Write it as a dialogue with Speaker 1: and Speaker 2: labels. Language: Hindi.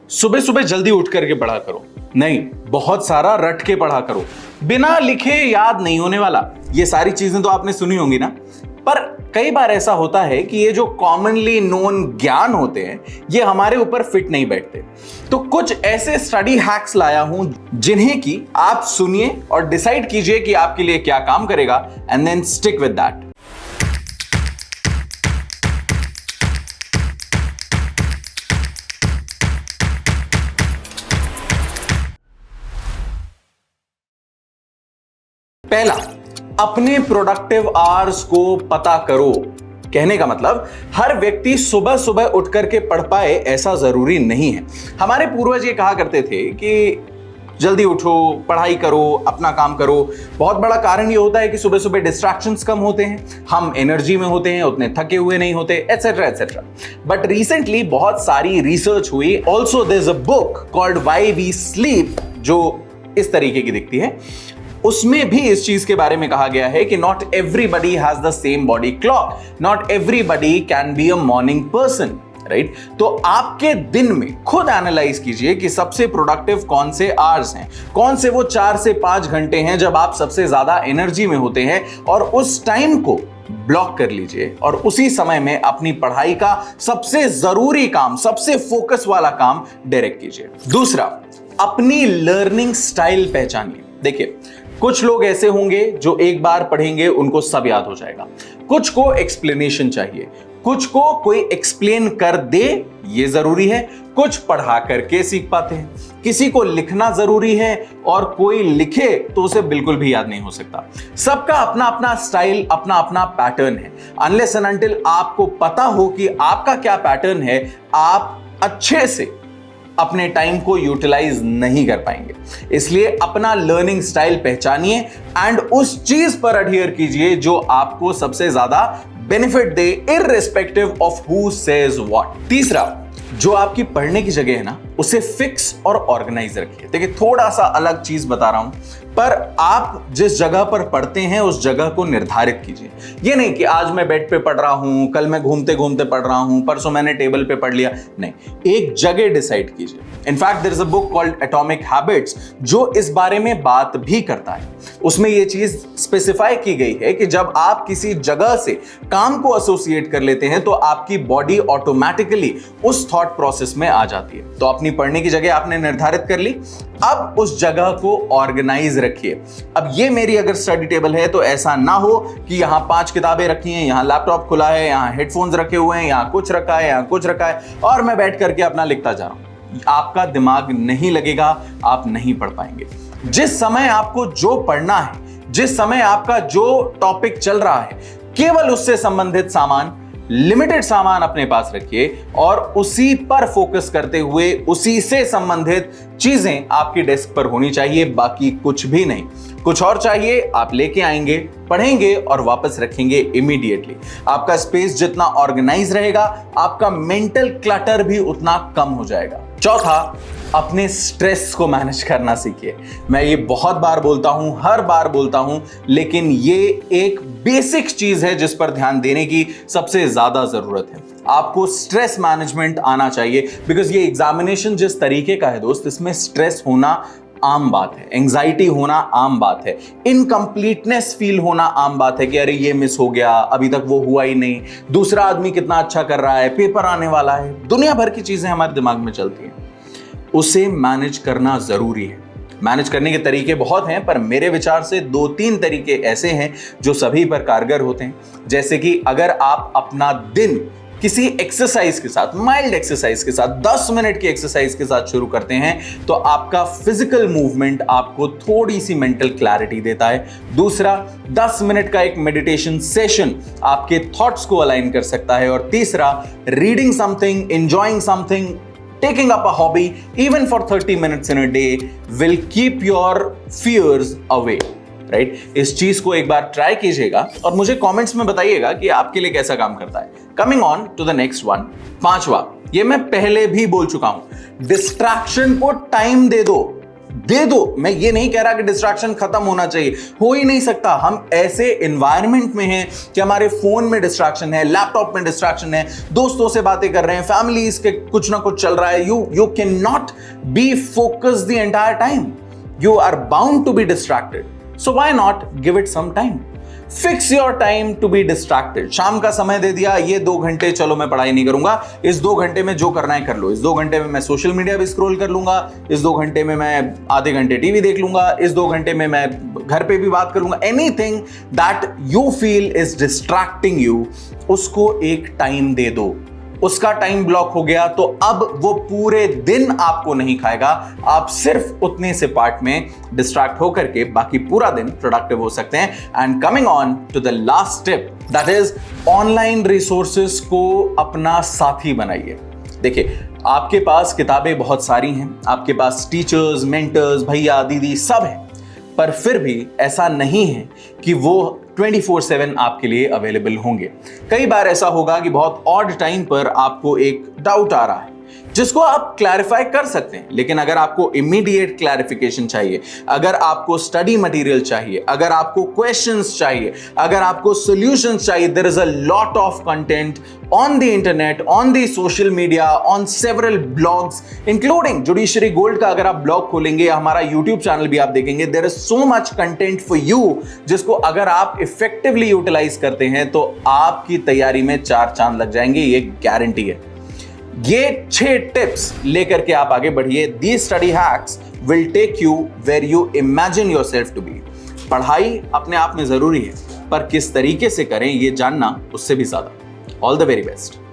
Speaker 1: सुबह सुबह जल्दी उठ करके पढ़ा करो, नहीं बहुत सारा रट के पढ़ा करो, बिना लिखे याद नहीं होने वाला। ये सारी चीजें तो आपने सुनी होंगी ना, पर कई बार ऐसा होता है कि ये जो कॉमनली नोन ज्ञान होते हैं ये हमारे ऊपर फिट नहीं बैठते। तो कुछ ऐसे स्टडी हैक्स लाया हूं जिन्हें कि आप सुनिए और डिसाइड कीजिए कि आपके लिए क्या काम करेगा, and then stick with that. पहला, अपने प्रोडक्टिव आवर्स को पता करो। कहने का मतलब हर व्यक्ति सुबह सुबह उठ करके पढ़ पाए ऐसा जरूरी नहीं है। हमारे पूर्वज ये कहा करते थे कि जल्दी उठो, पढ़ाई करो, अपना काम करो। बहुत बड़ा कारण ये होता है कि सुबह सुबह डिस्ट्रैक्शंस कम होते हैं, हम एनर्जी में होते हैं, उतने थके हुए नहीं होते, एटसेट्रा एटसेट्रा। बट रिसेंटली बहुत सारी रिसर्च हुई। Also there is a book called why we sleep जो इस तरीके की दिखती है। उसमें भी इस चीज के बारे में कहा गया है कि not everybody has the same body clock, not everybody can be a morning person, right. तो आपके दिन में खुद एनालाइज कीजिए कि सबसे प्रोडक्टिव कौन से आवर्स हैं, कौन से वो 4 से 5 घंटे हैं जब आप सबसे ज्यादा एनर्जी में होते हैं, और उस टाइम को ब्लॉक कर लीजिए और उसी समय में अपनी पढ़ाई का सबसे जरूरी काम, सबसे फोकस वाला काम डायरेक्ट कीजिए। दूसरा, अपनी लर्निंग स्टाइल पहचानिए। देखिए, कुछ लोग ऐसे होंगे जो एक बार पढ़ेंगे उनको सब याद हो जाएगा, कुछ को एक्सप्लेनेशन चाहिए, कुछ को कोई एक्सप्लेन कर दे ये जरूरी है, कुछ पढ़ा करके सीख पाते हैं, किसी को लिखना जरूरी है और कोई लिखे तो उसे बिल्कुल भी याद नहीं हो सकता। सबका अपना अपना स्टाइल, अपना अपना पैटर्न है। अनलेस एंड अनटिल आपको पता हो कि आपका क्या पैटर्न है, आप अच्छे से अपने टाइम को यूटिलाइज नहीं कर पाएंगे। इसलिए अपना लर्निंग स्टाइल पहचानिए एंड उस चीज पर अडहियर कीजिए जो आपको सबसे ज्यादा benefit they, irrespective of who says what. तीसरा, जो आपकी पढ़ने की जगह है ना, उसे फिक्स और ऑर्गेनाइज रखिए। देखिए, थोड़ा सा अलग चीज बता रहा हूं, पर आप जिस जगह पर पढ़ते हैं उस जगह को निर्धारित कीजिए। ये नहीं कि आज मैं बेड पे पढ़ रहा हूं, कल मैं घूमते घूमते पढ़ रहा हूं, परसों मैंने टेबल पे पढ़ लिया। नहीं, एक जगह डिसाइड कीजिए। In fact there is a book called atomic habits जो इस बारे में बात भी करता है। उसमें यह चीज स्पेसिफाई की गई है कि जब आप किसी जगह से काम को एसोसिएट कर लेते हैं तो आपकी बॉडी ऑटोमेटिकली उस थॉट प्रोसेस में आ जाती है। तो अपनी पढ़ने की जगह आपने निर्धारित कर ली, अब उस जगह को ऑर्गेनाइज रखिए। अब ये मेरी अगर स्टडी टेबल है तो ऐसा ना हो कि यहां 5 किताबें रखी हैं, यहां लैपटॉप खुला है, यहां हेडफोन्स रखे हुए हैं, यहां कुछ रखा है, यहां कुछ रखा है और मैं बैठ करके अपना लिखता जा रहा हूं। आपका दिमाग नहीं लगेगा, आप नहीं पढ़ पाएंगे। जिस समय आपको जो पढ़ना है, जिस समय आपका जो टॉपिक चल रहा है, केवल उससे संबंधित सामान, लिमिटेड सामान अपने पास रखिए और उसी पर फोकस करते हुए उसी से संबंधित चीजें आपकी डेस्क पर होनी चाहिए, बाकी कुछ भी नहीं। कुछ और चाहिए आप लेके आएंगे, पढ़ेंगे और वापस रखेंगे इमीडिएटली। आपका स्पेस जितना ऑर्गेनाइज रहेगा, आपका मेंटल क्लटर भी उतना कम हो जाएगा। चौथा, अपने स्ट्रेस को मैनेज करना सीखिए। मैं ये बहुत बार बोलता हूं, हर बार बोलता हूं, लेकिन ये एक बेसिक चीज है जिस पर ध्यान देने की सबसे ज्यादा जरूरत है। आपको स्ट्रेस मैनेजमेंट आना चाहिए, बिकॉज ये एग्जामिनेशन जिस तरीके का है दोस्त, इसमें स्ट्रेस होना आम बात है, एंजाइटी होना आम बात है, इनकम्प्लीटनेस फील होना आम बात है कि अरे ये मिस हो गया, अभी तक वो हुआ ही नहीं, दूसरा आदमी कितना अच्छा कर रहा है, पेपर आने वाला है, दुनिया भर की चीजें हमारे दिमाग में चलती हैं। उसे मैनेज करना जरूरी है। मैनेज करने के तरीके बहुत हैं, पर मेरे विचार से 2-3 तरीके ऐसे हैं जो सभी पर कारगर होते हैं। जैसे कि अगर आप अपना दिन किसी एक्सरसाइज के साथ, माइल्ड एक्सरसाइज के साथ, 10 मिनट की एक्सरसाइज के साथ शुरू करते हैं तो आपका फिजिकल मूवमेंट आपको थोड़ी सी मेंटल क्लैरिटी देता है। दूसरा, 10 मिनट का एक मेडिटेशन सेशन आपके थॉट्स को अलाइन कर सकता है। और तीसरा, reading something, enjoying something, taking up a hobby even for 30 minutes in a day will keep your fears away, right? इस चीज को एक बार ट्राई कीजिएगा और मुझे कमेंट्स में बताइएगा कि आपके लिए कैसा काम करता है। Coming on to the next one, 5वां, ये मैं पहले भी बोल चुका हूं, डिस्ट्रैक्शन को टाइम दे दो। दे दो। मैं ये नहीं कह रहा कि डिस्ट्रैक्शन खत्म होना चाहिए, हो ही नहीं सकता। हम ऐसे एनवायरनमेंट में हैं कि हमारे फोन में डिस्ट्रैक्शन है, लैपटॉप में डिस्ट्रैक्शन है, दोस्तों से बातें कर रहे हैं, फैमिलीज के कुछ ना कुछ चल रहा है। You can not be focused the entire time, you are bound to be distracted. So why not give it some time, fix your time to be distracted. शाम का समय दे दिया, ये 2 घंटे चलो मैं पढ़ाई नहीं करूंगा, इस 2 घंटे में जो करना है कर लो, इस 2 घंटे में मैं सोशल मीडिया भी स्क्रॉल कर लूंगा, इस 2 घंटे में मैं आधे घंटे टीवी देख लूंगा, इस 2 घंटे में मैं घर पे भी बात करूंगा। Anything that you feel is distracting you, उसको एक टाइम दे दो। उसका टाइम ब्लॉक हो गया तो अब वो पूरे दिन आपको नहीं खाएगा, आप सिर्फ उतने से पार्ट में डिस्ट्रैक्ट होकर के बाकी पूरा दिन प्रोडक्टिव हो सकते हैं। And coming on to the last tip, that is online resources को अपना साथी बनाइए। देखिए, आपके पास किताबें बहुत सारी हैं, आपके पास टीचर्स, मेंटर्स, भैया दीदी सब हैं, पर फिर भी ऐसा नहीं है कि वो 24/7 आपके लिए अवेलेबल होंगे। कई बार ऐसा होगा कि बहुत ऑड टाइम पर आपको एक डाउट आ रहा है जिसको आप क्लैरिफाई कर सकते हैं, लेकिन अगर आपको इमीडिएट क्लैरिफिकेशन चाहिए, अगर आपको स्टडी मटेरियल चाहिए, अगर आपको क्वेश्चंस चाहिए, अगर आपको सॉल्यूशंस चाहिए, there is a lot of content on the internet, on the social media, on several blogs, including judiciary gold का अगर आप ब्लॉग खोलेंगे या हमारा YouTube चैनल भी आप देखेंगे, there is so much content for you, जिसको अगर आप इफेक्टिवली यूटिलाइज करते हैं तो आपकी तैयारी में 4 चांद लग जाएंगे, ये गारंटी है। ये 6 टिप्स लेकर के आप आगे बढ़िए। These study hacks will take you where you imagine yourself to be। पढ़ाई अपने आप में जरूरी है, पर किस तरीके से करें ये जानना उससे भी ज्यादा। All the very best.